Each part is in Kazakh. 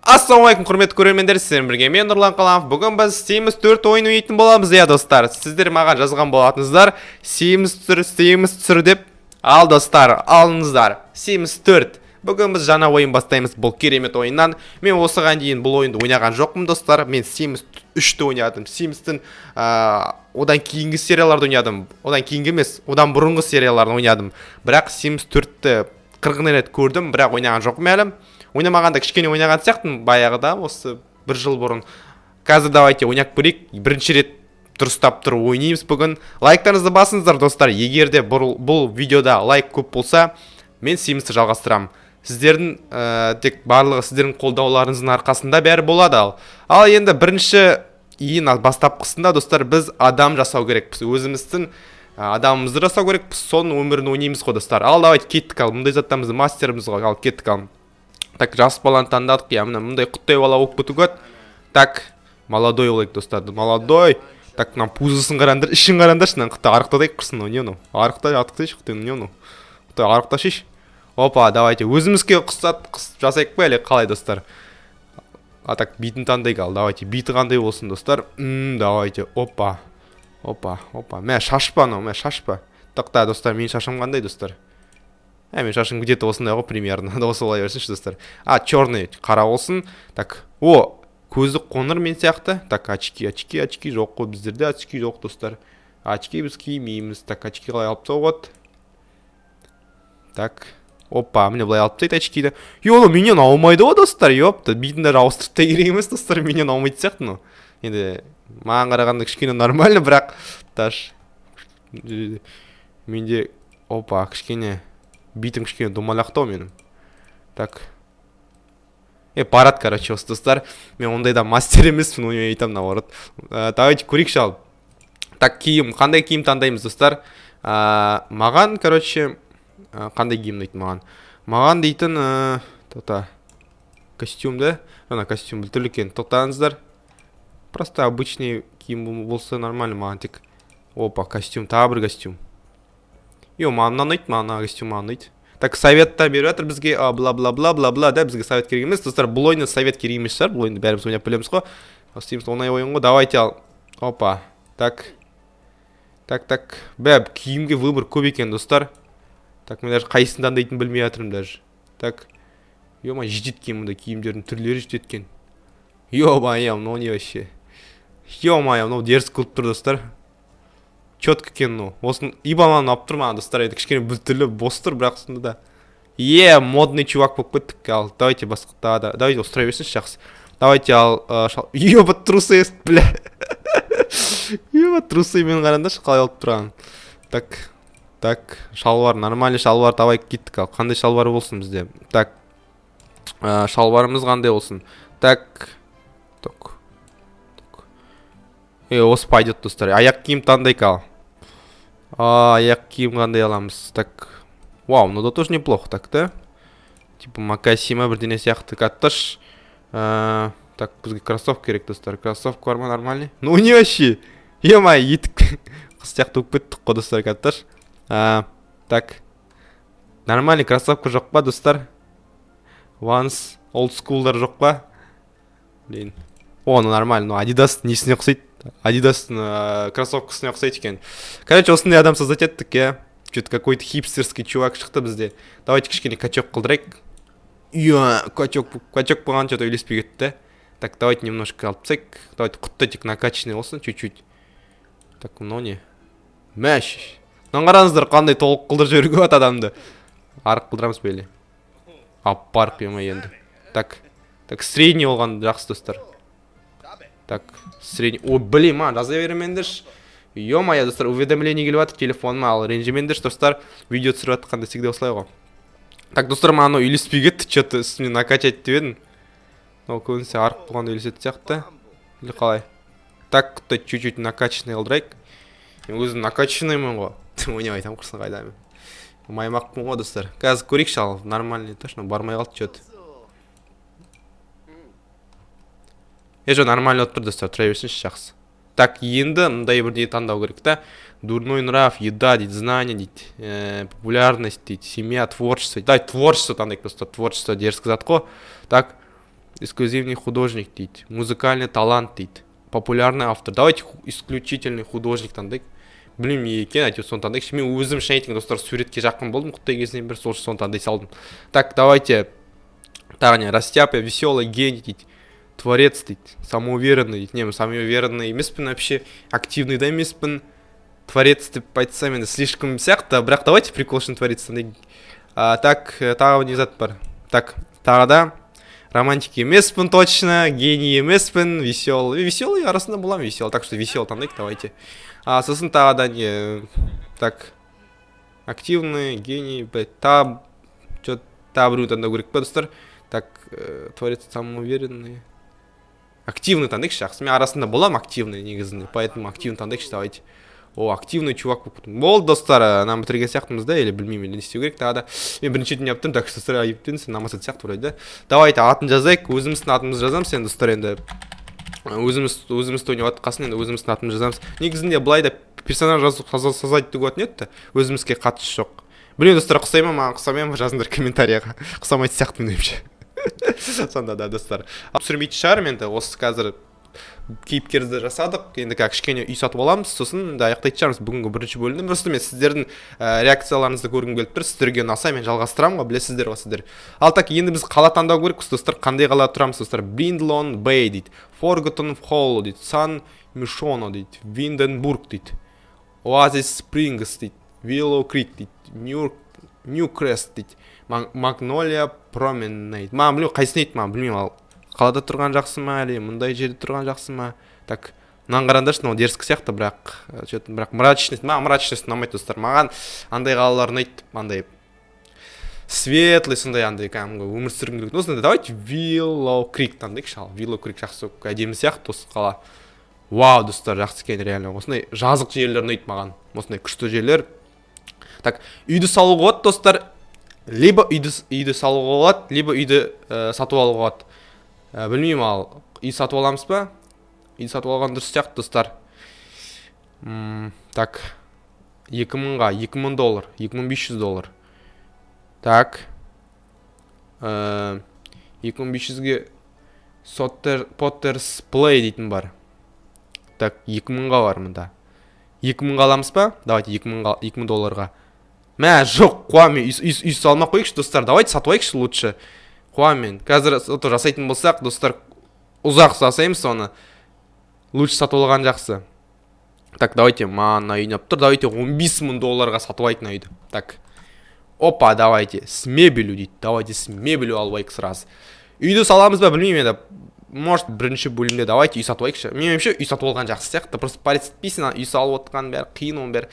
Ассалаумалейкум, құрметті көрермендер, сіздермен бірге мен Нұрлан Қаламов. Бүгін біз Sims 4 ойын ойнайтын боламыз, достар. Сіздер маған жазған болатыныздар, Sims түсір деп. Ал достар, алыңыздар. Sims 4. Бүгін біз жаңа ойын бастаймыз бұл керемет ойыннан. Мен осыған дейін бұл ойынды ойнаған жоқпын, достар. Мен Sims 3-ті ойнадым. Sims'тің одан кейінгі серияларды ойнадым. Одан кейінгі емес, одан бұрынғы серияларын ойнадым. Бірақ Sims 4-ті 40 рет көрдім, бірақ ойнаған жоқпын әлі. Ойнамағанда кішкене ойнаған сияқтымын баяғыда, осы бір жыл бұрын. Қазір давайте ойнап көрейік. Бірінші рет дұрыстап тұрып ойнаймыз бүгін. Лайктарыңызды басыңыздар, достар. Егер де бұл видеода лайк көп болса, мен Sims'ті жалғастырамын. Сіздердің тек барлығы сіздердің қолдауларыңыздың арқасында бәрі болады. Ал енді бірінші ең бастапқысында, достар, біз адам жасау керекпіз. Өзіміздің адамымызды жасау керекпіз. Соның өмірін ойнаймыз ғой, достар. Ал давайте кеттік ал. Мұндай заттарымызды мастеріміз ғой. Ал кеттік ал. Так, жас баланы таңдадық, мындай құттай бала болып кетуге. Так, молодой олайық, достар, молодой. Так, мына пузысын қарандар, ішін қарандаршы, құттай арықтадайық құрсын, арықтай шықты, құттай арықта шеш. Опа, давайте, өзімізге жасайық па әлі, қалай, достар. А так, битін таңдайық ал, давайте, биті қандай болсын, достар. Давайте, опа. Мә, шашпа, Тақта, достар, мен шашым қандай, достар. Мен шашым где-то осындай ғой, примерно. Осы олай берсінші, достар. Черный қара болсын. Так, көзі қоңыр мен сияқты. Так, очки жоқ қой, біздерде очки жоқ, достар. Очки біз киімейміз. Так, очки қалай алып тауғат. Так, опа, міне бұлай алып тайды очкиді. Олы, менен аумайды ғой, достар, ёпты. Бейтін даже ауыстырып та керек емес, достар, менен аумайды сияқты, ну. Енді, маған қарағанда кішкене нормально, бірақ таш. Менде, опа, кішкене битім кішкене думалақтау менің. Так. Парад, короче, осы, достар. Мен ондайда мастер емеспін, ойын айтам, наоборот. Давайте көрейікші ал. Так, киім. Қандай киім таңдаймыз, достар? Маған, короче, қандай киім дейтін маған? Маған дейтін, костюм, да? Ана костюм білтірлі екен. Тоқтаңыздар. Просто обычный киім болса нормально маған тек. Опа, костюм, тағы бір костюм. Маған ұнайды, маған костюм ұнайды. Так, совет-та беріп жатыр бізге, бла-бла-бла-бла-бла, да, бізге совет керек емес. Достар, бұл ойында совет керек емес шығар, бұл ойында бәріміз ойнап білеміз ғой. Sims оңай ойын ғой, давайте ал. Опа, так. Бәб, киімге выбор көп екен, достар. Так, мен даже қайсысын таңдайтынын білмей жатырмын даже. Так, жетеді екен мұнда киімдердің түрлері жетеді екен. Мынау не вообще? Мынау дерзі қылып тұр, достар. Четко екен, осын ибаманы алып тұр маған, достар, кішкене бүлтірлі бос тұр, бірақ сонда да. Модный чувак болып кеттік, ал. Давайте басқа, давайте устроя берсінші, жақсы. Давайте ал, трусы есть, бля. Трусы мен қарандашы, қалай алып тұрған. Так, шалвар, нормальный шалвар табайық кеттік, ал. Қандай шалвар болсын бізде? Так, шалварымыз қандай болсын? Так. Осы пайдет, достар. Аяқ киім таңдайық ал. Аяқ киім қандай аламыз. Так. Ну да тоже неплохо, так, да? Типа макасима бірдене сияқты катташ. Так, бізге кроссовка керек, достар. Кроссовка бар ма нормальный? Не вообще. Етік. Қыз сияқты өп кеттік қой, достар, катташ. Так. Нормальный кроссовка жоқ па, достар? Once old school'дар жоқ па? Блин. Нормально. Adidas несіне құсайды? Адидастың кроссовкасына ұқсайды екен. Короче, осындай адам создать еттік, Что-то какой-то хипстерский чувак шықты бізде. Давайте кішкене качок қылдырайық. Качок болған что-то үйлеспей кетті. Так, давайте немножко алып тастайық. Давайте құтты тек накачанный болсын, чуть-чуть. Так, мынау не? Мәш. Қараңыздар, қандай толық қылдыр жіберуге болады адамды. Арық қылдырамыз бәле. Аппарық енді. Так, средний болған жақсы, достар. Так, средний. Блин, жаза беремендерш. Достар, уведомление келіп жатыр телефоныма, ал ренжімендерш, достар, видео түсіріп жатқанда всегда осылай ғой. Так, достар, маған үйлеспей кетті, что-то үстіме накачать деп едім. Көбінесе арық болғанда үйлесетін сияқты. Или қалай? Так, чуть-чуть накачанный қылдырайық. Мен өзім накачанныймын ғой. Ойнап айтам құрсын қайда мен. Маймақпын ғой, достар. Қазір көрейікші ал, нормальный, точно бармай қалды что-то. Нормально отыр, достар, тұра берсінші, жақсы. Так, енді мындай бірдей таңдау керек, та. Дурной нрав, еда дейді, знание дейді, популярность дейді, семья, творчество. Дай, творчество таңдайық, достар, творчество дерзкі зат қой. Так, Эксклюзивный художник дейді. Музыкальный талант дейді. Популярный автор. Давайте исключительный художник таңдайық. Білмеймін не екен, әйтеуір соны таңдайықшы. Мен өзім шын айтайын достар, суретке жақын болдым құттай кезінен бір, сол үшін соны таңдай салдым. Так, давайте. Тағы не, растяпа, веселый гений дейді. Творец дейді. Самоуверенный дейді. Не, самоуверенный емеспін вообще. Активный да емеспін. Творец деп айтсам енді слишком сияқты, бірақ давайте прикол үшін творец таңдайық. Так, тағы не зат бар. Так, тағы да. Романтик емеспін точно, гений емеспін, веселый. Веселый арасында боламын, веселый. Так что веселый таңдайық, давайте. Сосын тағы да не... Так. Активный, гений, тағы біреу таңдау керек па, достар? Так, творец самоуверенный. Активный таңдайықшы, жақсы. Мен арасында боламын активный негізінде, поэтому активный таңдайықшы, давайте. О, активный чувак болды, достар, нам бітірген сияқтымыз да, или білмеймін, не істеу керек, тағы да. Мен бірінші рет не аптым, так что достар айыптен сен намасат сияқтыұрайды. Давайте атын жазайық, өзіміздің атымызды жазамыз, енді достар, енді өзімізді ойнап атқасын, енді өзіміздің атымызды жазамыз. Негізінде былай да персонаж жазады деп өтін еді, өзімізге қатысы жоқ. Білмеймін, достар, құсай ма, маған құсамай ма, жазыңдар комментарияға. Құсамайды сияқты меніңше. Сонда да, достар. Түсірмейтін шығармын енді, осы қазір кейіпкерді жасадық, енді кішкене үй сатып аламыз, сосын да аяқтайтын шығармыз бүгінгі бірінші бөлімді. Просто мен сіздердің реакцияларыңызды көргім келіп тұр, сіздерге ұнаса мен жалғастырамын ғой, білесіздер ғой сіздер. Ал так, енді біз қала таңдау керекпіз, достар. Қандай қала тұрамыз, достар? Бриндлон Бэй дейді, Forgotten Hollow дейді, Сан Мишоно дейді, Винденбург дейді, Оазис Спрингс дейді, Willow Creek дейді, Ньюкрест дейді, Магнолия Променейд. Маған білмеймін, қайсыны дейді, маған білмеймін, ал қалада тұрған жақсы ма, әлі мұндай жерде тұрған жақсы ма? Так, мынаны қараңдаршы, мынау дерзкі сияқты, бірақ мрачность, маған мрачность ұнамайды, достар. Маған андай қалалар ұнайды, андай светлый, сондай андай кәдімгі өмір сүргім келеді. Осындай, давайте Willow Creek таңдайықшы, ал Willow Creek жақсы әдемі сияқты осы қала. Вау, достар, жақсы екен реально. Осындай жазық жерлер ұнайды маған. Осындай күшті жерлер. Так, үйді салуға болады, достар. Либо үйді салуға болады, либо үйді сатып алуға болады. Білмеймін, ал үй сатып аламыз ба? Үй сатып алған дұрыс сияқты, достар. Так, 2000-ға, $2000, $2500. Так, 2500-ге Potter's Play дейтін бар. Так, 2000-ға бар мұнда. 2000-ға аламыз ба? Давайте $2000. Мә, жоқ, қуамен, үй салмақ қойықшы, достар. Давайте сатып алайықшы лучше. Қуамен. Қазір жасайтын болсақ, достар, ұзақ жасаймыз соны. Лучше сатып алған жақсы. Так, давайте, маған үйін тұр. Давайте $15000 сатып алайық үйді. Так. Опа, давайте, с мебелью дейді. Давайте с мебелью алайық сразу. Үйді саламыз ба, білмеймін енді. Может, бірінші бөлімде давайте үй сатып алайықшы. Меніңше үй сатып алған жақсы сияқты. Просто парец етпейсің, үй салып отқан бәрі қиын, оның бәрі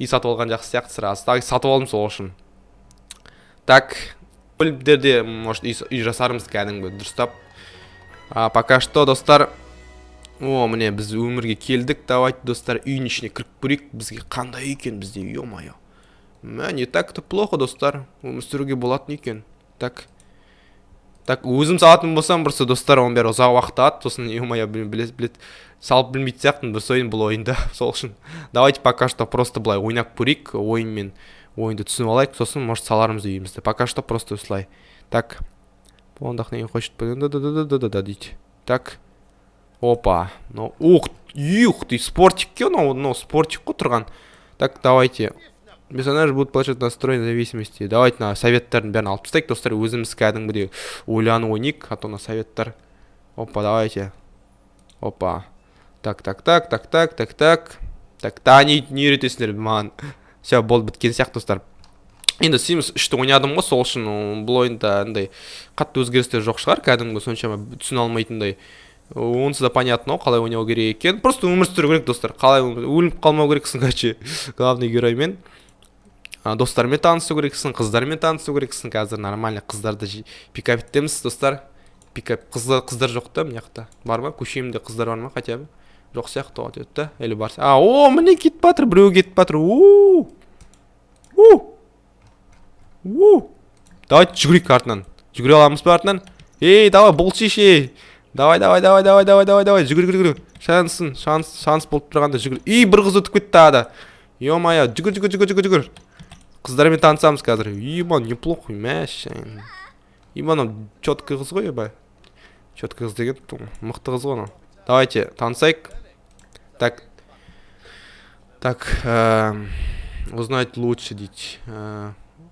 үй сатып алған жақсы сияқты сразу. Так, сатып алдым сол үшін. Так, бөлімдерде, может, үй жасарымыз кәдімгі дұрыстап. Пока что, достар. О, міне, біз өмірге келдік. Давайте, достар, үйдің ішіне кіріп көрейік. Бізге қандай екен бізде, ё-моё. Мә, не так-то плохо, достар. Өмір сүруге болатын екен. Так. Так, өзім салатын болсам, бірсі достар, оның бәрі ұзақ уақыт ат, сосын ё-моё, салып білмейді сияқтын бір ойын бұл ойында, сол үшін. Давайте пока что просто былай ойнап көрейік, ойынды түсініп алайық, сосын может саларымыз үйімізді. Пока что просто осылай. Так, ондақ неге қойшыт да дейді. Так, опа, ух ты, спортик ке, спортик қой тұрған. Так, давайте. Персонаж будет получать настрой зависимости. Давайте на советтарын бәрін алып тастайық, достар, өзіміз кәдімгідей ойланып ойнайық, а то на советтар. Опа, давайте. Опа. Так. Так, не үйретесіңдер маған. Все, болды, біткен сияқты, достар. Енді Sims 3-ті ойнадым ғой, сол үшін бұл ойында андай қатты өзгерістер жоқ шығар, кәдімгі соншама түсіне алмайтындай. Онсыз да понятно, қалай ойнау керек екен. Просто өмір сүру керек, достар. Қалай өліп қалмау керексің, короче, главный героймен. Достармен танысу керексің, қыздармен танысу керексің. Қазір нормально қыздарды пикап етеміз, достар. Пикап қыздар жоқ та, мына жақта. Бар ма? Көшемде қыздар бар ма, хотя бы? Жоқ сияқты ғой та, әлі бар. О, міне кетіп батыр, біреу кетіп батыр. Давайте жүгірейік артынан. Жүгіре аламыз ба артынан? Ей, давай, бұл шеше. Давай, жүгір. Шанс болып тұрғанда жүгір. Ей, бір қыз өтіп кетті ада. Ё-моё, жүгір. Қыздармен танысамыз қазір. Ебан, неплохо, мәшін. Ебан, чёткий қыз ғой, ебай. Четкий қыз деген мықты қыз ғой. Давайте танысайық. Так. Узнать лучше дейді.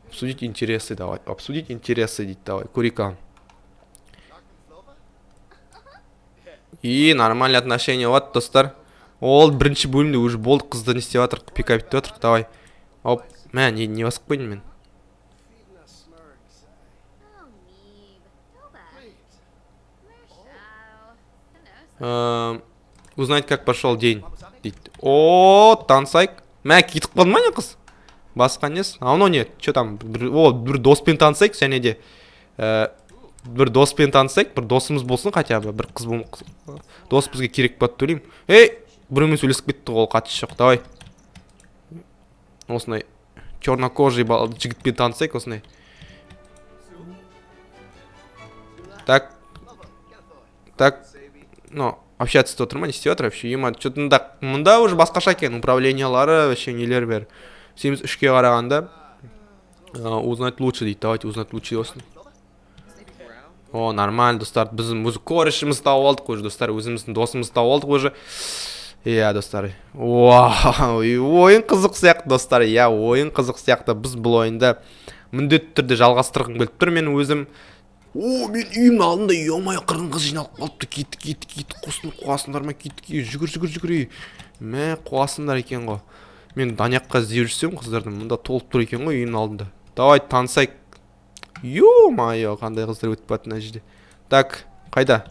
Обсудить интересы, давай. Обсудить интересы дейді, давай. Көрейік. И нормальные отношения. Вот, достар. Ол бірінші бөлімде уже болды, қызды не істеп жатырық, пикап етіп жатырық, давай. Оп, мә, не басып қойдым мен. Узнать, как пошел день. О, танысайық. Мә, кетіп қалды ма не қыз? Басқа нес? Ано не? Че там? Бір доспен танысайық, және де. Бір доспен танысайық, бір досымыз болсын хотя бы. Бір қыз болсын. Дос бізге керек болады төлейм. Ей, біреумен сөйлесіп кетті, ол қатысы жоқ. Давай. Осындай чернокожий жігітпен танысайық, осындай. Так. Ну, общаться то тұрма, не істеп жатыр вообще. Что-то мұнда уже басқаша екен, управлениялары, вообще нелер бер. 73-ке қарағанда узнать лучше дейді. Давайте узнать лучше осыны. О, нормально, достар. Біздің өзі корешіміз тауып алдық уже, достар. Өзіміздің досымыз тауып алдық уже. Иә, достар. Вау, ойын қызық сияқты, достар. Иә, ойын қызық сияқты. Біз бұл ойында міндетті түрде жалғастырғым келіп тұр мен өзім. О, мен үйімнің алдында үй-омай қырын қыз жиналып қалыпты. Кет. Қуасындар ма? Кет. Жүгір. Мә, қуасындар екен ғой. Мен Даняққа іздеп жүрсем, қыздардың мұнда толып тұр екен ғой үйімнің алдында. Давай танысайық. Ё-майо, қандай қыздар өтіп батын әжде. Так, қайда?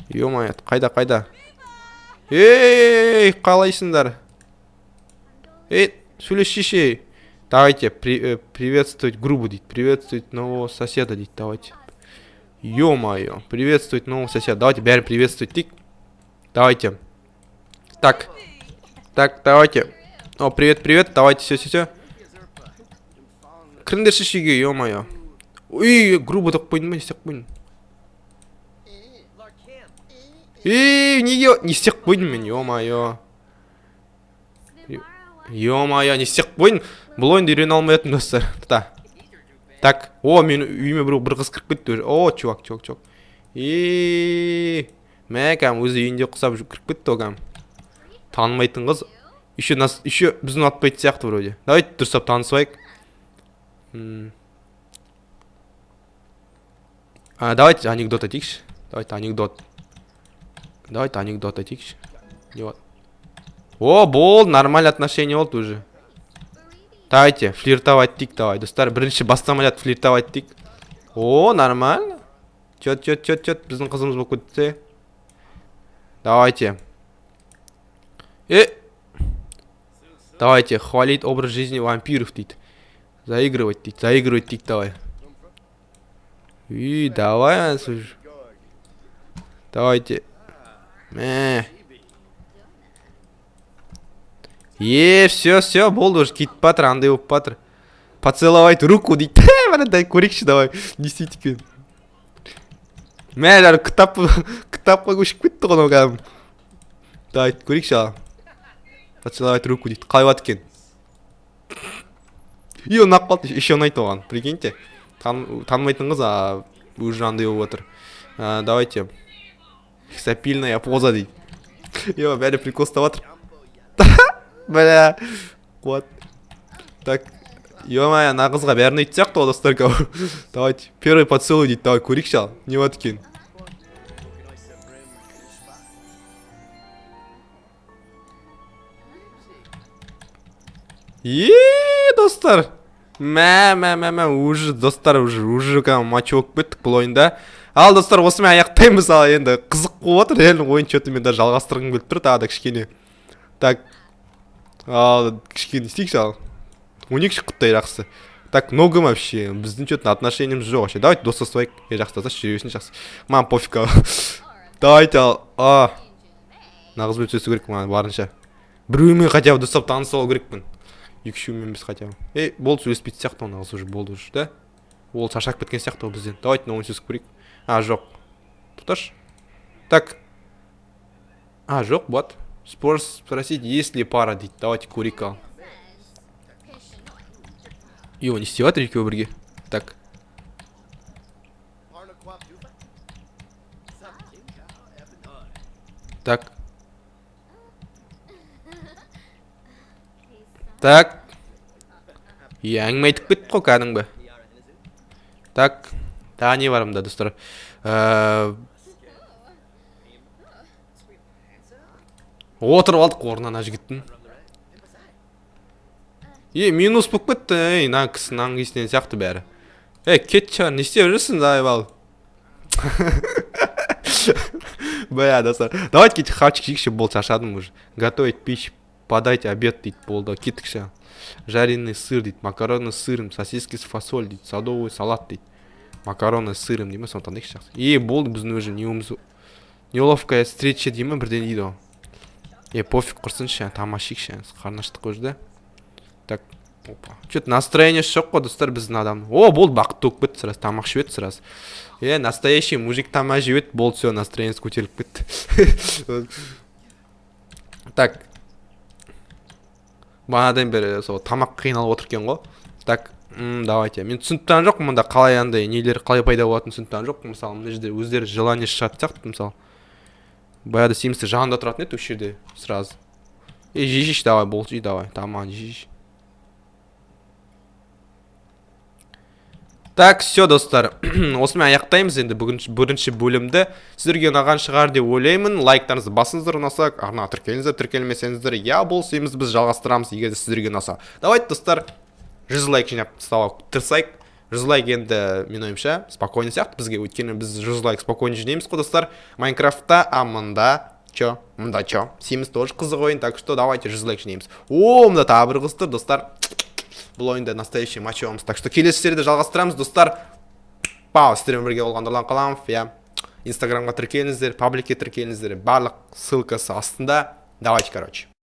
Ё-майо, қайда? Ей, қалайсыңдар? Ей, сөйлесші. Давайте приветствовать грубо дейді. Приветствовать нового соседа дейді. Давайте. Ё-майо, приветствовать нового соседа. Давайте бәрі приветствовать дейік. Давайте. Так, давайте. О, привет. Давайте, все. Кіріңдерші шеге, ё-майо. Ой, грубо так қойдың ба, не істеп қойдың? Неге не істеп қойдың мен, ё-майо. Ё-майо, не істеп қойдың? Бұл ойынды үйрене алмайтын достар. Так, о, мен үйіме бір қыз кіріп кетті. О, чувак. Мә, кәм, өзі үйінде құсап кіріп кетті о, кәм. Танымайтын қыз. Еще біздің атпайды сияқты вроде. Давайте дұрыстап танысайық. Давайте анекдот айтайықшы. Давайте анекдот айтайықшы. О, болды, нормальный отношение болды уже. Давайте, флиртовать дейік, давай. Достар, бірінші бастамалят флиртовать дейік. О, нормально. Чет, біздің қызымыз болып кетті. Давайте. Давайте, хвалить образ жизни вампиров дейді. Заигрывать дейік, давай. Давай, слушай. Давайте. Все, болды уже, кетіп батыр, андай болып батыр. Поцеловать руку дейді. Бәні дай көрекші, давай. Не істейді екен. Жары кітапқа көшіп кетті ғын оғам. Давай, көрекші ала. Поцеловать руку дейді. Қалай бат екен. Он ақпалды, еще ұнайды оған. Прикиньте. Танымайтын қыз, уже андай болып отыр. Давайте. Сапильная поза дейді. Бәрі прикол ұстап отыр. Бля, вот. Так, ё-майо, ана қызға бәрін айтып сияқты ғой, достар. Давайте, первый поцелуй дейді. Давай, көрейікші ал. Не бат екен. Достар. Мә, уже, достар, уже матч болып кеттік бұл ойында. Ал, достар, осымен аяқтаймыз, ал енді қызық болып отыр. Реально ойын что-то мен даже жалғастырғым келіп тұр, тағы да кішкене. Так. Ал, кішкене істейікші ал. 12 құттай жақсы. Так, много вообще. Біздің что-то отношениеміз жоқ вообще. Давайте достасайық. Жақсы достас, жүресін жақсы. Маған пофиг ал. Давайте ал. Нағызбен сөйлесу керек маған барынша. Біреумен хотя бы достап танысып алу керекпін. Екшеумен біз хотя бы. Болды, сөйлеспейді сияқты, нағыз уже болды уже, да? Ол шаршап кеткен сияқты бізден. Давайте новый сөйлесіп көрейік. Жоқ. Тұташ. Так. Жоқ, вот. Спросить, есть ли пара дейді. Давайте көрейік ал. Не істеп жатыр екеуі бірге. Так. Так. Так. Әңгіме айтып кетті қой кәдімгі. Так. Тағы не бар мұнда, достар? Отырып алдық орнынан жігіттің. Минус болып кетті. Мына кісі наңғысынан сияқты бәрі. Кет шығар, не істеп жүрсің, айбал. Бля, достар. Давайте кетіп хавчик жейікші, болды, шаршадым уже. Готовить пищу, подайте обед дейді, болды. Кетікші. Жареный сыр дейді, макароны с сыром, сосиски с фасоль дейді, садовый салат дейді. Макароны с сыром дейді ме, сондықтан дейікші жақсы. Болды, біздің уже неловкая встреча дейді ме, бірден дейді о. Пофиг құрсыншы, тамашикші, қарнаштық өжді. Так, опа. Что-то настроение жоқ қой, достар, біздің адам. Болды, бақытты өкіп бітті сырас, тамақ жеп сырас. Настоящий мужик тамақ жеп, болды, все, настроение көтеріліп кетті. Так. Бағанадан бері сол тамақ қиналып отырген ғой. Так, давайте. Мен түсінттен жоқ, мұнда қалай андай нелер қалай пайда болатынын түсінттен жоқ. Мысалы, мына жерде өздері желание шығады сияқты, мысалы. Баяғыда Симсте жанында тұратын еді, осы жерде сразу. Жейші, давай, бол жей, давай. Тамақ жейші. Так, все, достар. Осымен аяқтаймыз енді бірінші бөлімді. Сіздерге ұнаған шығар деп ойлаймын. Лайктарыңызды басыңыздар, ұнаса, арна тіркеліңіздер, тіркелмесеңіздер, бол Симс біз жалғастырамыз, егер де сіздерге ұнаса. Давайте, достар, 100 лайк жинап тастауға тырысайық. 100 лайк енді, мен ойымша, спокойно сияқты бізге, өйткені біз 100 лайк спокойно жинаймыз қой, достар. Майнкрафтта, мында чо. Симс тоже қызық ойын, так что давайте 100 лайк жинаймыз. Мында тағы бір қыздар, достар. Бұл ойында настоящий мачоғымыз. Так что келесі серияда жалғастырамыз, достар. Сіздермен бірге болған Нұрлан Қаламов. Инстаграмға тіркеліңіздер, пабликке тіркеліңіздер. Барлық ссылкасы астында. Давайте, короче.